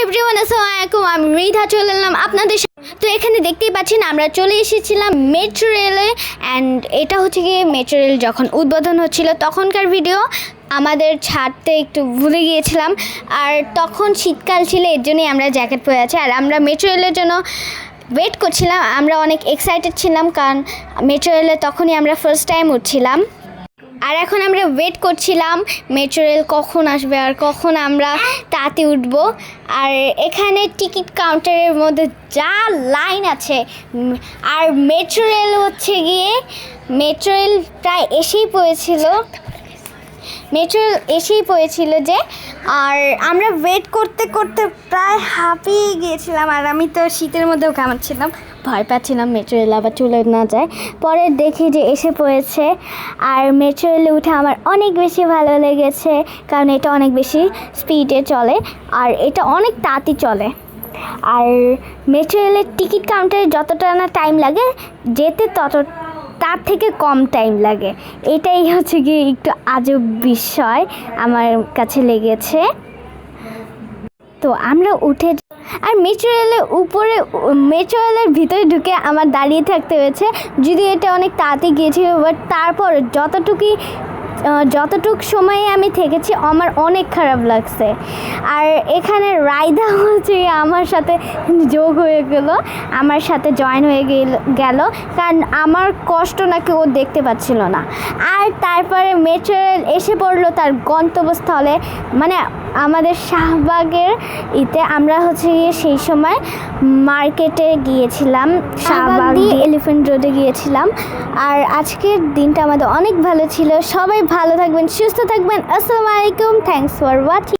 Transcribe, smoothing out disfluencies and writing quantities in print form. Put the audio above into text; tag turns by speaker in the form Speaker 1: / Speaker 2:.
Speaker 1: Everyone আসসালামু আলাইকুম। আমি মৃধা চলে এলাম আপনাদের তো এখানে দেখতেই পাচ্ছেন আমরা চলে এসেছিলাম মেট্রো রেলে। অ্যান্ড এটা হচ্ছে গিয়ে মেট্রো রেল যখন উদ্বোধন হচ্ছিল তখনকার ভিডিও। আমাদের ছাড়তে একটু ভুলে গিয়েছিলাম, আর তখন শীতকাল ছিল, এর জন্যই আমরা জ্যাকেট পরে আছি। আর আমরা মেট্রো রেলের জন্য ওয়েট করছিলাম, আমরা অনেক এক্সাইটেড ছিলাম, কারণ মেট্রো রেলে তখনই আমরা ফার্স্ট টাইম উঠছিলাম। আর এখন আমরা ওয়েট করছিলাম মেট্রো রেল কখন আসবে আর কখন আমরা তাতে উঠব। আর এখানে টিকিট কাউন্টারের মধ্যে যা লাইন আছে, আর মেট্রো রেল হচ্ছে গিয়ে মেট্রো রেল প্রায় এসেই পড়েছিল যে। আর আমরা ওয়েট করতে করতে প্রায় হাঁপিয়ে গিয়েছিলাম, আর আমি তো শীতের মধ্যেও ঘামাচ্ছিলাম, ভয় পাচ্ছিলাম মেট্রো রেল আবার চলে না যায়। পরে দেখি যে এসে পড়েছে, আর মেট্রো রেলে উঠে আমার অনেক বেশি ভালো লেগেছে, কারণ এটা অনেক বেশি স্পিডে চলে আর এটা অনেক তাড়াতাড়ি চলে। আর মেট্রো রেলের টিকিট কাউন্টারে যতটা না টাইম লাগে যেতে, তার থেকে কম টাইম লাগে। এটাই হচ্ছে গিয়ে একটু আজব বিষয় আমার কাছে লেগেছে। তো আমরা উঠে, আর মেট্রো রেলের ভিতরে ঢুকে আমার দাঁড়িয়ে থাকতে হয়েছে, যদি এটা অনেক তাড়াতাড়ি গিয়েছিল। বাট তারপর যতটুক সময়ে আমি থেকেছি আমার অনেক খারাপ লাগছে। আর এখানে রায়দা হচ্ছে আমার সাথে যোগ হয়ে গেল, আমার সাথে জয়েন হয়ে গেল, কারণ আমার কষ্ট নাকি ও দেখতে পাচ্ছিল না। আর তারপরে মেট্রো রেল এসে পড়লো তার গন্তব্যস্থলে, মানে আমাদের শাহবাগের আমরা হচ্ছে সেই সময় মার্কেটে গিয়েছিলাম, শাহবাগ দিয়ে এলিফ্যান্ট রোডে গিয়েছিলাম। আর আজকের দিনটা আমাদের অনেক ভালো ছিল। সবাই ভালো থাকবেন, সুস্থ থাকবেন। আসসালামু আলাইকুম, থ্যাংকস ফর ওয়াচিং।